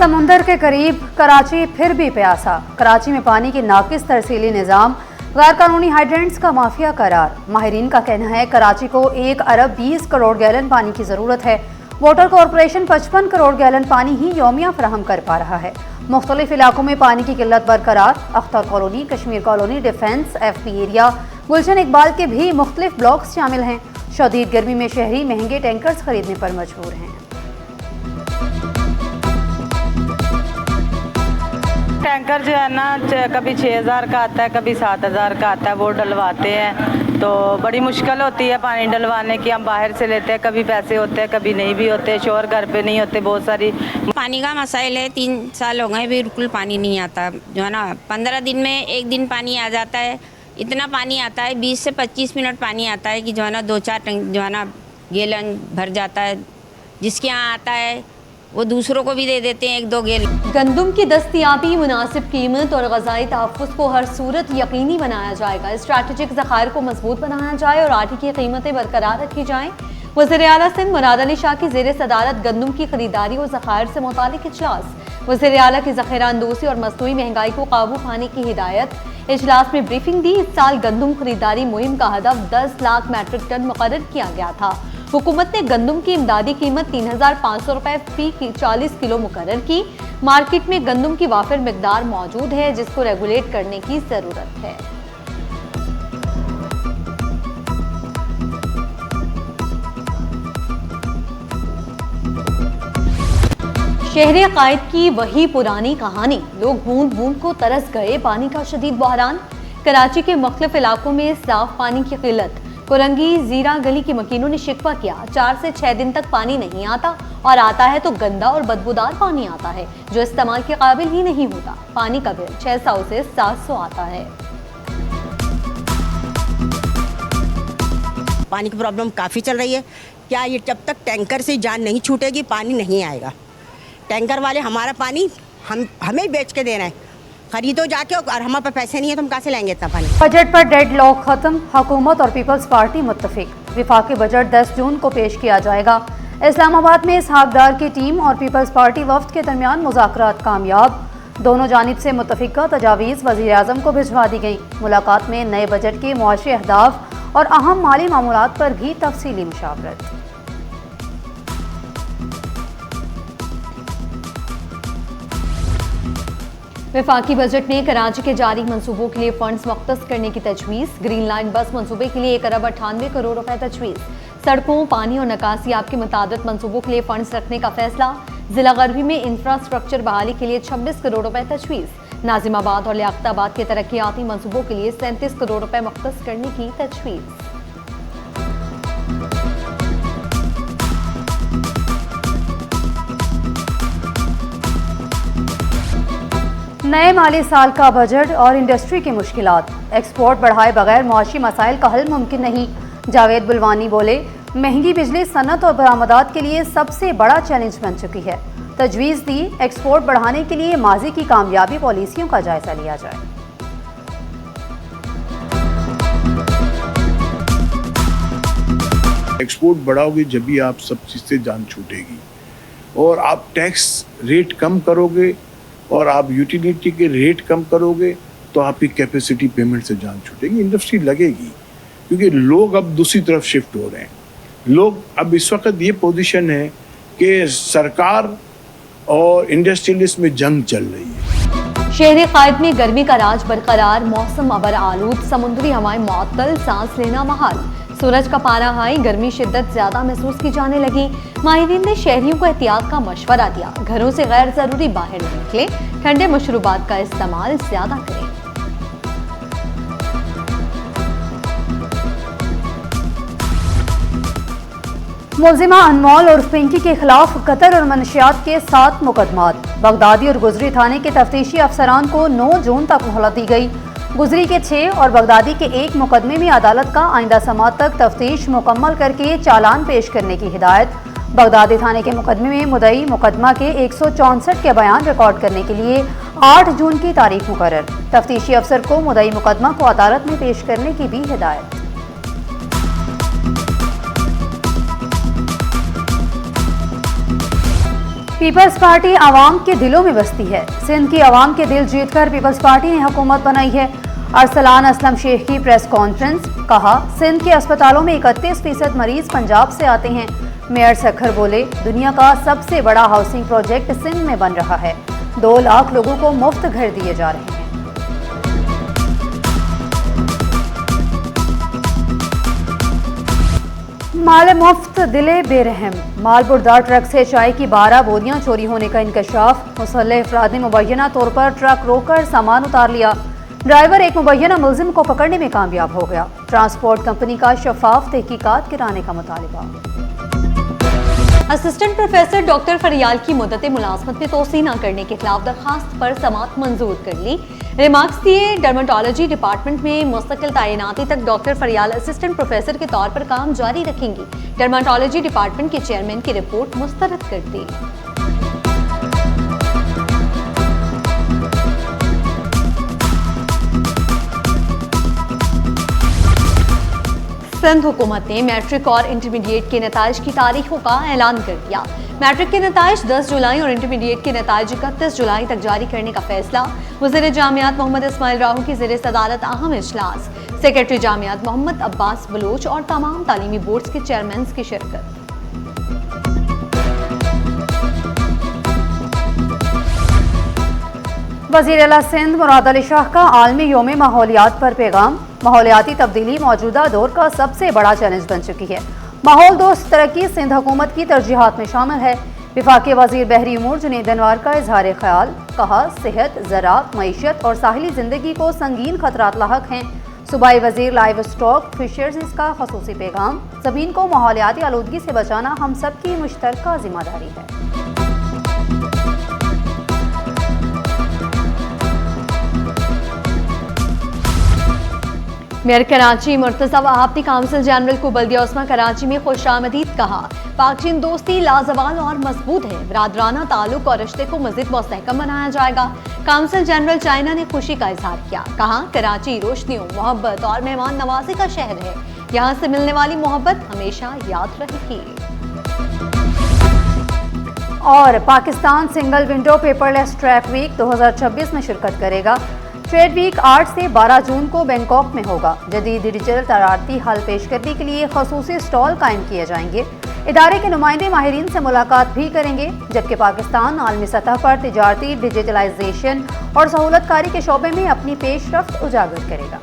समुंदर के करीब कराची फिर भी प्यासा। कराची में पानी की नाकिस तरसीली निज़ाम, गैर कानूनी हाइड्रेंट्स का माफिया करार। माहिरीन का कहना है कराची को 1 अरब 20 करोड़ गैलन पानी की ज़रूरत है। वाटर कॉरपोरेशन 55 करोड़ गैलन पानी ही यौमिया फराहम कर पा रहा है। मुख्तलिफ इलाकों में पानी की किल्लत बरकरार। Akhtar colony, Kashmir colony, defence, FP area, Gulshan Iqbal के भी मुख्तलिफ ब्लॉक्स शामिल हैं। शदीद गर्मी में शहरी महंगे टैंकर्स खरीदने पर मजबूर हैं। टैंकर जो है ना, कभी 6000 का आता है, कभी 7000 का आता है, वो डलवाते हैं तो बड़ी मुश्किल होती है पानी डलवाने की। हम बाहर से लेते हैं, कभी पैसे होते हैं, कभी नहीं भी होते, शोर घर पे नहीं होते, बहुत सारी पानी का मसाइल है। 3 साल हो गए बिल्कुल पानी नहीं आता, जो है ना 15 दिन में 1 दिन पानी आ जाता है। इतना पानी आता है, 20 से 25 मिनट पानी आता है कि जो है ना 2-4 टंक जो है ना गैलन भर जाता है। जिसके यहाँ आता है वो दूसरों को भी दे देते हैं 1-2 गैलन। गंदम की दस्तयाबी, मुनासिब कीमत और ग़ज़ाई तहफ़्फ़ुज़ को हर सूरत यकीनी बनाया जाएगा। स्ट्रैटेजिक ज़खायर को मजबूत बनाया जाए और आटे की कीमतें बरकरार रखी जाएँ। वज़ीर आला सिंध मुराद अली शाह की ज़ेर सदारत गंदम की खरीदारी और ज़खायर से मुतालिक इजलास। वज़ीर आला की ज़ख़ीरा अंदोज़ी और मसनूई महंगाई को काबू पाने की हिदायत। इजलास में ब्रीफिंग दी। इस साल गंदम खरीदारी मुहिम का हदफ 10 लाख मैट्रिक टन मुकर्रर किया गया था। हुकूमत ने गंदम की इमदादी कीमत 3500 रुपए फी 40 किलो मुकर्रर की। मार्केट में गंदम की वाफिर मिकदार मौजूद है, जिसको रेगुलेट करने की जरूरत है। शहर कायद की वही पुरानी कहानी, लोग बूंद बूंद को तरस गए। पानी का शदीद बहरान। कराची के मुख्तलिफ इलाकों में साफ पानी की किल्लत। कुरंगी जीरा गली के मकीनों ने शिकवा किया, 4 से 6 दिन तक पानी नहीं आता और आता है तो गंदा और बदबूदार पानी आता है जो इस्तेमाल के काबिल ही नहीं होता। पानी का बिल 600 से 700 आता है। पानी की प्रॉब्लम काफ़ी चल रही है। क्या ये जब तक टैंकर से जान नहीं छूटेगी पानी नहीं आएगा। टैंकर वाले हमारा पानी हमें बेच के दे रहे हैं, खरीदो जाके, और हमारे पास पैसे नहीं है तो हम कहाँ से लाएंगे इतना पानी। बजट पर डेडलॉक खत्म। हुकूमत और पीपल्स पार्टी मुत्तफिक। विफाकी बजट 10 जून को पेश किया जाएगा। इस्लामाबाद में इसहाकडार की टीम और पीपल्स पार्टी वफ्द के दरमियान मुज़ाकरात कामयाब। दोनों जानिब से मुत्तफिका तजावीज़ वज़ीर आज़म को भिजवा दी गई। मुलाकात में नए बजट के मुआशी अहदाफ और अहम माली मामूलात पर भी तफसीली मुशावरत। वफाकी बजट में कराची के जारी मंसूबों के लिए फंड्स मुख्तस करने की तजवीज़। ग्रीन लाइन बस मंसूबे के लिए 1 अरब 98 करोड़ रुपए तजवीज़। सड़कों, पानी और निकासी आपके मुताबिक मंसूबों के लिए फंड्स रखने का फैसला। जिला गर्वी में इंफ्रास्ट्रक्चर बहाली के लिए 26 करोड़ रुपए तजवीज़। नाजिमाबाद और लियाकताबाद के तरक्याती मंसूबों के लिए 37 करोड़ रुपए मुख्तस करने की तजवीज़। नए माली साल का बजट और इंडस्ट्री की मुश्किलात। एक्सपोर्ट बढ़ाए बगैर मुआशी मसाइल का हल मुमकिन नहीं। जावेद बुलवानी बोले, महंगी बिजली सनत और बरामदात के लिए सबसे बड़ा चैलेंज बन चुकी है। तजवीज़ दी एक्सपोर्ट बढ़ाने के लिए माजी की कामयाबी पॉलिसियों का जायजा लिया जाए। एक्सपोर्ट बढ़ाओगे जब भी आप सब चीज़ से जान छूटेगी, और आप टैक्स रेट कम करोगे और आप यूटिलिटी के रेट कम करोगे तो आपकी कैपेसिटी पेमेंट से जान छूटेगी, इंडस्ट्री लगेगी। क्योंकि लोग अब दूसरी तरफ शिफ्ट हो रहे हैं। लोग अब इस वक्त ये पोजीशन है कि सरकार और इंडस्ट्रियलिस्ट में जंग चल रही है। शहर कायद में गर्मी का राज बरकरार। मौसम अबर आलूद, समुद्री हवाएं मुअत्तल, सांस लेना महाल। सूरज का पारा हाई, गर्मी शिद्दत ज्यादा महसूस की जाने लगी। माहिरीन ने शहरियों को एहतियात का मशवरा दिया। घरों से गैर जरूरी बाहर न निकले, ठंडे मशरूबात का इस्तेमाल ज्यादा करें। मुलजिमा अनमोल और पिंकी के खिलाफ कत्ल और मनशियात के 7 मुकदमात। बगदादी और गुजरी थाने के तफ्तीशी अफसरान को 9 जून तक मोहलत दी गई। गुजरी के 6 और बगदादी के 1 मुकदमे में अदालत का आइंदा समात तक तफ्तीश मुकम्मल करके चालान पेश करने की हिदायत। बगदादी थाने के मुकदमे में मुदई मुकदमा के 164 के बयान रिकॉर्ड करने के लिए 8 जून की तारीख मुकर्रर। तफ्तीशी अफसर को मुदई मुकदमा को अदालत में पेश करने की भी हिदायत। पीपल्स पार्टी आवाम के दिलों में बसती है। सिंध की आवाम के दिल जीतकर पीपल्स पार्टी ने हुकूमत बनाई है। अरसलान असलम शेख की प्रेस कॉन्फ्रेंस, कहा सिंध के अस्पतालों में 31% मरीज पंजाब से आते हैं। मेयर सखर बोले दुनिया का सबसे बड़ा हाउसिंग प्रोजेक्ट सिंध में बन रहा है। 2 लाख लोगों को मुफ्त घर दिए जा रहे हैं। माल मुफ्त दिले बेरहम, मालबुरदार ट्रक से चाय की 12 बोरियां चोरी होने का इंकशाफ। मुसल्लह अफराद ने मुबैना तौर पर ट्रक रोककर सामान उतार लिया। ड्राइवर एक मुबैना मुलजिम को पकड़ने में कामयाब हो गया। ट्रांसपोर्ट कंपनी का शफाफ तहकीकात कराने का मुतालिबा। असिस्टेंट प्रोफेसर डॉक्टर फरियाल की मुद्दत मुलाजमत में तोसी न करने के खिलाफ दरखास्त पर समाअत मंजूर कर ली। रिमार्क्स दिए, डर्माटोलॉजी डिपार्टमेंट में मुस्तकिल तैनाती तक डॉक्टर फरियाल असिस्टेंट प्रोफेसर के तौर पर काम जारी रखेंगी। डर्माटोलॉजी डिपार्टमेंट के चेयरमैन की रिपोर्ट मुस्तरद कर दी। सिंध हुकूमत ने मैट्रिक और इंटरमीडिएट के नताइज की तारीखों का ऐलान कर दिया। मैट्रिक के नताइज 10 जुलाई और इंटरमीडिएट के नताइज 31 जुलाई तक जारी करने का फैसला। वज़ीर जामियात मोहम्मद इस्माइल राहू की ज़ेर सदारत अहम इजलास। सेक्रेटरी जामियात मोहम्मद अब्बास बलोच और तमाम तालीमी बोर्ड्स के चेयरमैन की शिरकत। वज़ीर आला सिंध मुराद अली शाह का आलमी योम माहौलियात पर पैगाम। माहौलियाती तब्दीली मौजूदा दौर का सबसे बड़ा चैलेंज बन चुकी है। माहौल दोस्त तरक्की सिंध हुकूमत की तरजीहात में शामिल है। विफाकी वज़ीर बहरी उमूर जुनैद अनवर का इजहार ख्याल, कहा सेहत, ज़राअत, मईशत और साहिली ज़िंदगी को संगीन खतरात लाहक हैं। सूबाई वज़ीर लाइव स्टॉक फिशर्स का खसूसी पैगाम, ज़मीन को माहौलियाती आलूदगी से बचाना हम सब की मुश्तरका जिम्मेदारी है। मेयर कराची मुर्तज़ा वहाब ने काउंसिल जनरल को बल्दिया उस्मा कराची में खुशामदीद कहा। पाक चीन दोस्ती लाजवाल और मजबूत है। बरादराना ताल्लुक और रिश्ते को मज़ीद मुस्तहकम बनाया जाएगा। काउंसिल जनरल चाइना ने खुशी का इजहार किया। कहा कराची रोशनियों, मोहब्बत और मेहमान नवाजी का शहर है। यहाँ से मिलने वाली मोहब्बत हमेशा याद रहेगी। और Pakistan single window paperless track week 2026 में शिरकत करेगा। ट्रेड वीक 8 से 12 जून को बैंकॉक में होगा। जदीद डिजिटल तजारती हल पेश करने के लिए खसूसी स्टॉल कायम किए जाएंगे। इदारे के नुमाइंदे माहिरीन से मुलाकात भी करेंगे, जबकि पाकिस्तान आलमी सतह पर तिजारती डिजिटलाइजेशन और सहूलतकारी के शोबे में अपनी पेशरफ्त उजागर करेगा।